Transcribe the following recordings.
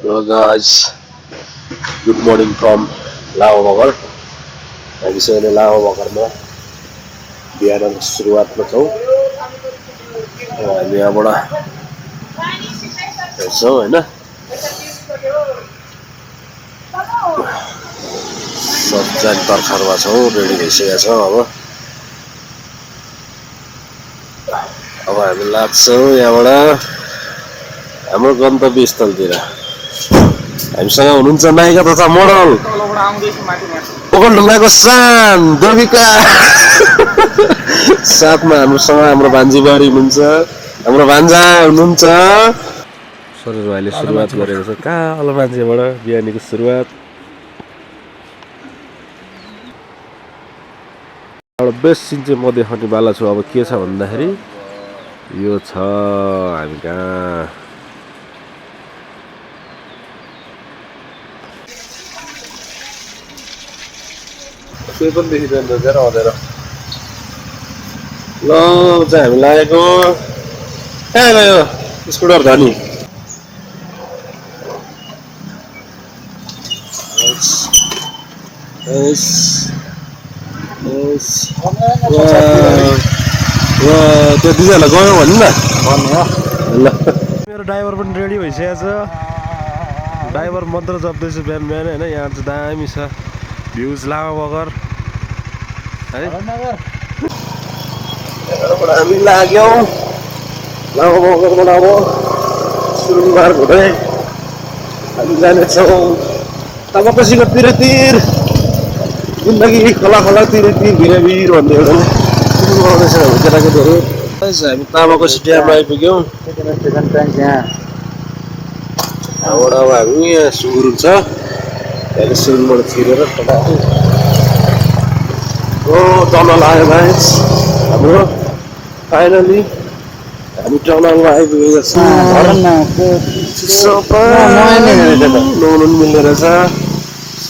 Hello guys, good morning from Lao Bagar. हामी चाहिँ अहिले लामा बगरमा बिहानको सुरुवातमा छौँ। हामी यहाँबाट हेर्छौँ होइन, सबजना तर्खरमा छौँ, रेडी भइसकेका छौँ। अब हामी लाग्छौँ यहाँबाट हाम्रो गन्तव्य स्थलतिर। हामीसँग हुनुहुन्छ नायिका तथा मोडल ओखलढुङ्गाको सान देविका। साथमा हामीसँग हाम्रो भान्जीबारी हुनुहुन्छ, हाम्रो भान्जा हुनुहुन्छ। सरोज भाइले सुरुवात गरेको छ कालो मान्छेबाट बिहानीको सुरुवात। एउटा बेस्ट सिन चाहिँ म देखाउने वाला छु। अब के छ भन्दाखेरि यो छ हामी कहाँ त्यो पनि देखिँदैन रहेछ अँधेर। ल चाहिँ हामी लागेको कहाँ गयो स्कुटर धनी। त्यो दिदीहरूलाई गयो भन्नु न। ल मेरो ड्राइभर पनि रेडी भइसकेको छ। ड्राइभर मन्त्र जप्दैछ बिहान बिहान होइन। यहाँ चाहिँ दामी छ भ्युज लामा बगर है। यहाँबाट हामी लाग्यौँ लामा बगरबाट। अब सुरुङबार हुँदै हामी जानेछौँ तामाकोसीको तिरतिर। जिन्दगी खोला खोला तिरतिर भिरभिर भन्ने एउटा बनाउँदैछ हामी केटाकेटीहरू। हामी तामाकोसी ड्याममा आइपुग्यौँ। यहाँबाट अब हामी यहाँ सुरुङ छ, त्यहाँदेखि सुरुङबाट छिरेर टनल आयो गाइस हाम्रो। फाइनली हामी टनलमा आइपुगेका छौँ। नुहाउनु पनि मिल्ने रहेछ।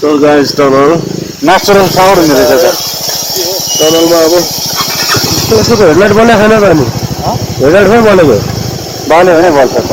सो गाइस टनल नेचुरल सावर हुने रहेछ टनलमा। अब यसको त हेडलाइट बनाएको छैन त अनि हेडलाइट पनि बनेको बन्यो भने बल्छ त।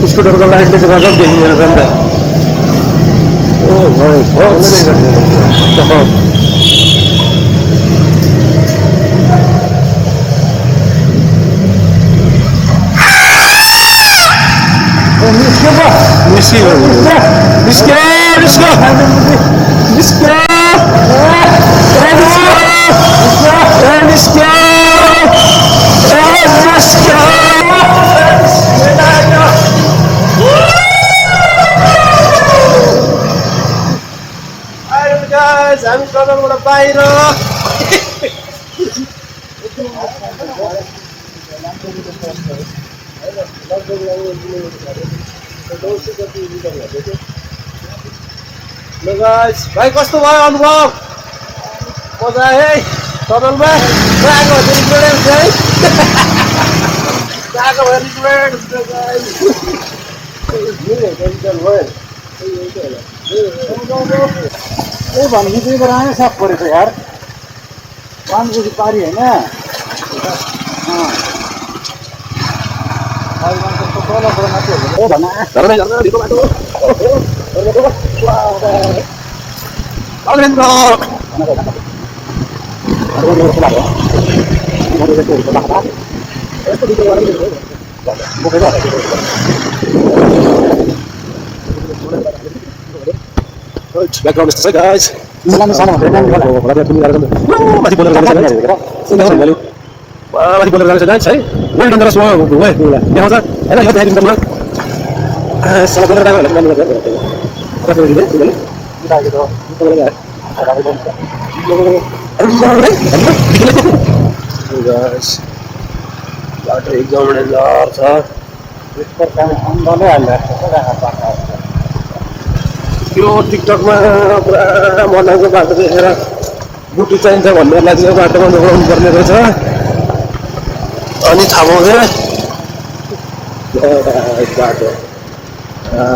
स्कुटरको लाइटले चाहिँ गजब देखिँदो रहेछ नि त। निस्क्यो भित्रबाट बाहिर ल गाइस भाइ कस्तो भयो अनुभव मजा आयो है टनलमा आएको रिक्वेस्ट है आएको भयो रिक्वेस्ट भन्ने चाहिँ बनायो सब परेछ यार 5 बजी पारी होइन background is guys. Masih boleh jalan guys, saya. Boleh dengar semua gue. Yang mana? Enak ya hari ini. Salah boleh dengar lagi. Apa sih ini? Kita gitu. Boleh ya. Guys. Ada exam adalah sah. पर काम गर्नै हाल्दा यो टिकटकमा पुरा मनाएको बाटो देखेर बुटी चाहिन्छ भन्नेहरूलाई चाहिँ बाटोमा दौडाउनु पर्ने रहेछ अनि थाहा पाउँछ बाटो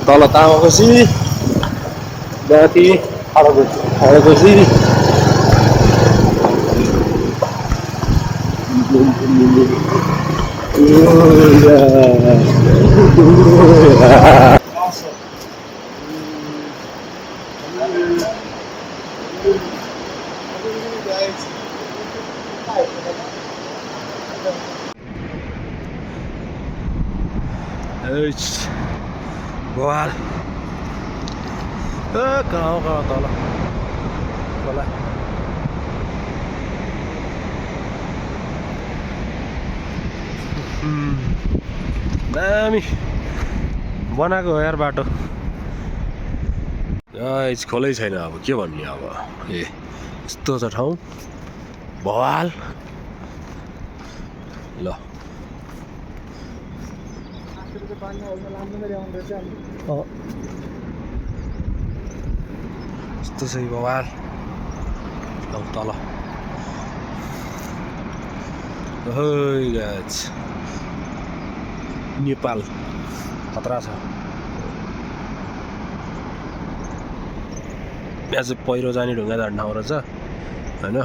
तल तामाकोसी माथि हरकोसी Buat kau tolong boleh दामी बनाएको हो यार बाटो गाइस खोलै छैन अब के भन्ने अब यस्तो छ ठाउँ भवाल ल यस्तो छ भवाल तल गाइस नेपाल खतरा छ यहाँ चाहिँ पहिरो जाने ढुङ्गा जाने ठाउँ रहेछ होइन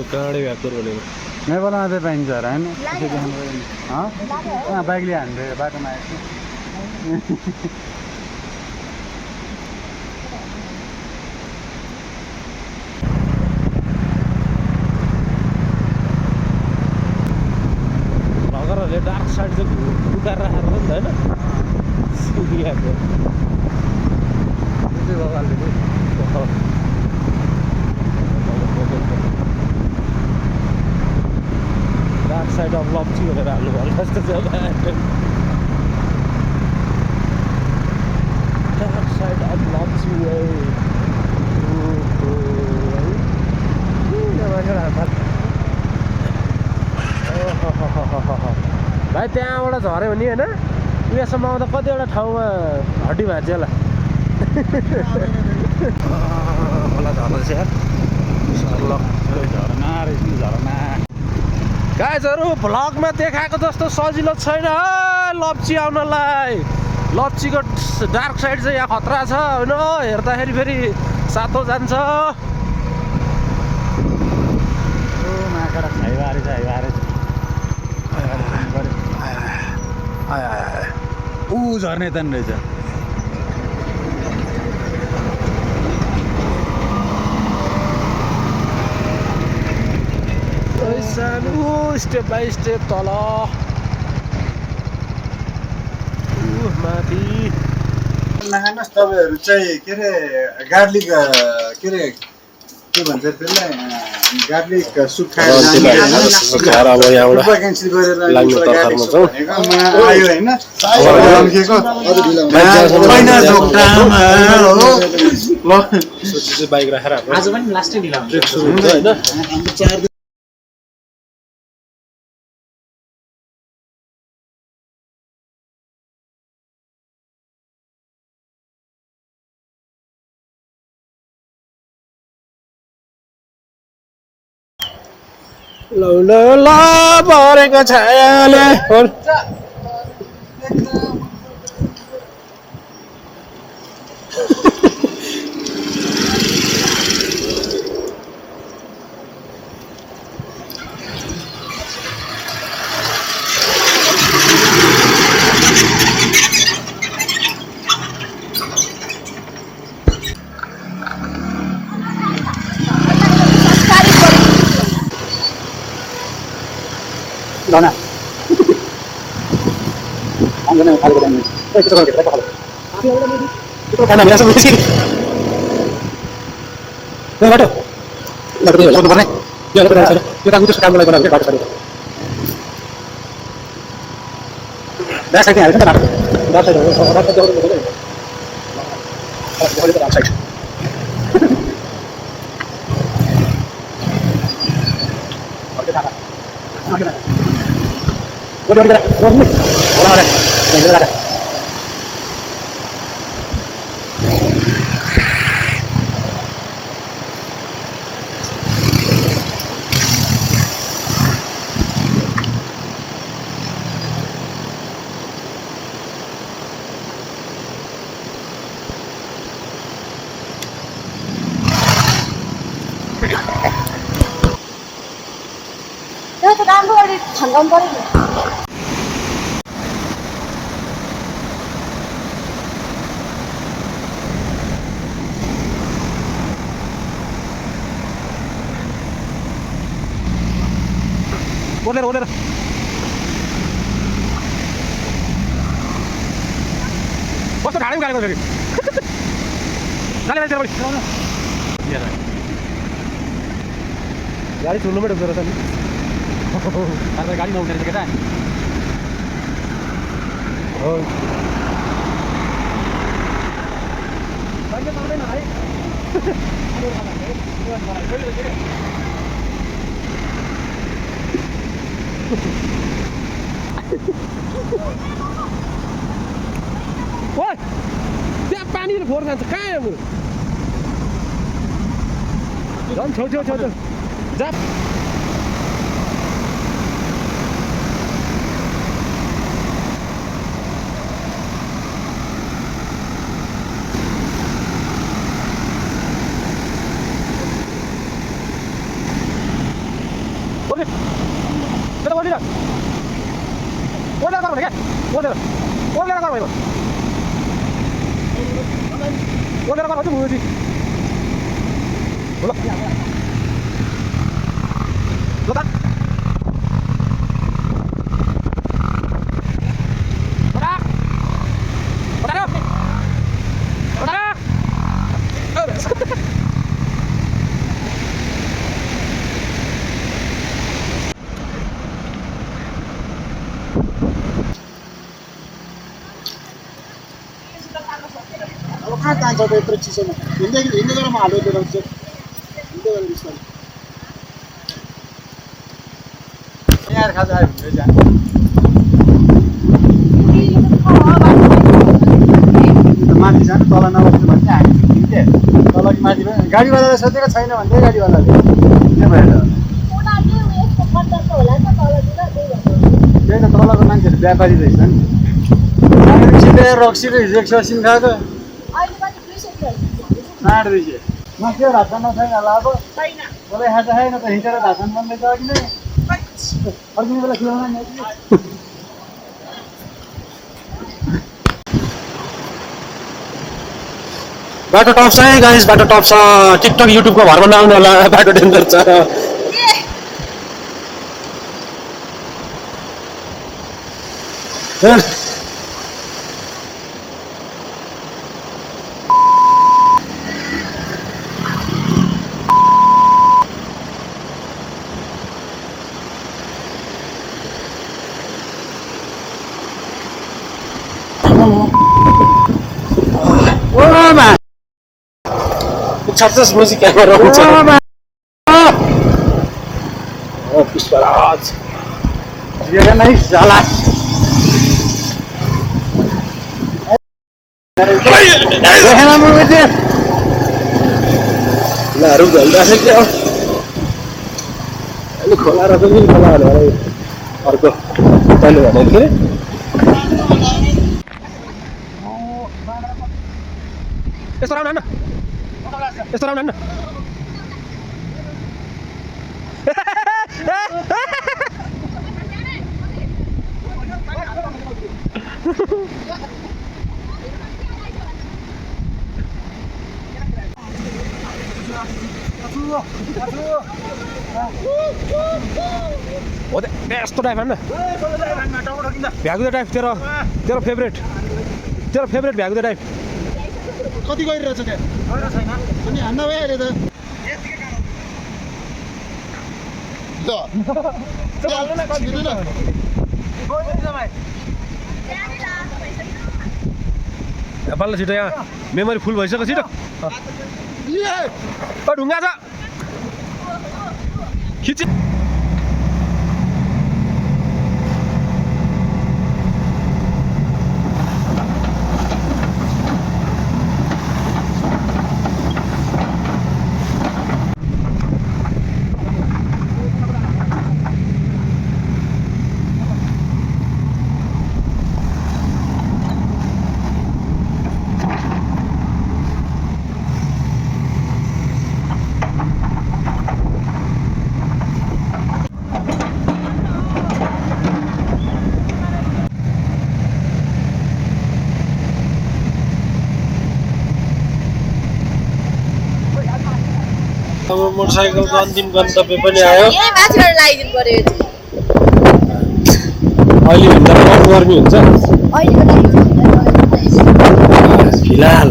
काँडे भ्याकुर भनेको मैं बोला आते पाइन्छ होला हैन बाइकले हान्दै बाटोमा आएछ भगरहरूले डार्क साइड चाहिँ उकाएर राखेर नि त होइन सिकिएको डार्क साइड अफ लप्ची भनेर हाल्नु भयो जस्तो छ डार्क साइड अफ लप्ची भाइ त्यहाँबाट झऱ्यो भने होइन उयासम्म आउँदा कतिवटा ठाउँमा हड्डी भाँच्यो होला होला झर्दैछ यार झरना गाइजहरु भ्लगमा देखाएको जस्तो सजिलो छैन लप्ची आउनलाई लप्चीको डार्क साइड चाहिँ यहाँ खतरा छ होइन हेर्दाखेरि फेरि सातो जान्छ खाइबारे ऊ झर्ने तन रहेछ सानो स्टेप बाई स्टेप तल माथि नखानुहोस् तपाईँहरू चाहिँ के अरे गार्लिक के अरे के भन्छ त्यसलाई गार्लिक सुप खाएर अब यहाँबाट क्यान्सल गरेर लाग्ने तर्खरमा छौँ आयो होइन बाइक राखेर आज पनि लास्टै ढिला हुन्छ सुरु हुन्छ होइन ल परेको छायाले Dona. Angin yang kali ini. Kita kalau kita kalau. Itu kan biasa musik. Nah, waduh. Enggak tahu ya, warna. Ya, kita sana. Kita butuh sekali lagi kita baca tadi. Dah saya ada kan. Dah saya ada. Orang kerja orang betul. Boleh kita saya. Oke, tak. Oke, tak. Udah, orang ada. Yang ada. Yo to dam ko ri thangam pare ni. Order. Bos ढाडे में गाड़ी को फेरि गाडी चल body गाडी ठुलो में डुब्छ नि अरे गाडी नउठेर चाहिँ केटा हो अहिले पाउँदैन है ओइ त्यहाँ पानीले फोहोर जान्छ कहाँ यहाँ मेरो झन् छेउ जा कहाँ जान्छ त यत्रो चिसोमा हिँड्दै गरेर हाल्दै देखाउँछ हिँड्दै गरेर बिस्तारै यहाँ खाजा आयो भने जान्छ माथि जानु तल नबस्नु भने चाहिँ हामी हिँड्थ्यो तल कि माथि गाडीवालाले सोचेको छैन भन्दै गाडीवालाले के भएर त्यही त तलको मान्छेहरू व्यापारी रहेछ नि सिधै रक्सी र हिजो सिन खाएको साँड रहेछ म के रासन छैन होला अब मलाई खाजा छैन त हिँडेर रासन बन्दैछ अघि नै अर्को बेला खिलाउन बाटो टप छ है गाइस, बाटो टप छ। टिकटक युट्युबको भरमा नआउनु होला, बाटो डेन्जर छ। छत्तीस बजी क्यामेरा हुन्छ। पुष्पराज नै जाला खुलाहरू झल्दाछ क्या अहिले खोला रहेछ नि, खोला भनेर अर्को तैँले भनेको के अरे यस्तो राउन्ड हान्न, यस्तो राउन्ड हान्न। हो यस्तो टाइप हान्न, भ्यागुदे टाइप। तेरो तेरो फेभरेट, तेरो फेभरेट भ्यागुदे टाइप। कति गइरहेछ त्यहाँ छैन अनि हान्न भयो अहिले त पाल्नु छिटो, यहाँ मेमोरी फुल भइसक्यो। छिटो ढुङ्गा छ खिच। अब मोटरसाइकलको अन्तिम गन्तव्य पनि आयो। यही माथिबाट लगाइदिनु पर्यो यो चाहिँ। अहिले भन्दा कम गर्मी हुन्छ अहिलेको लागि फिलहाल।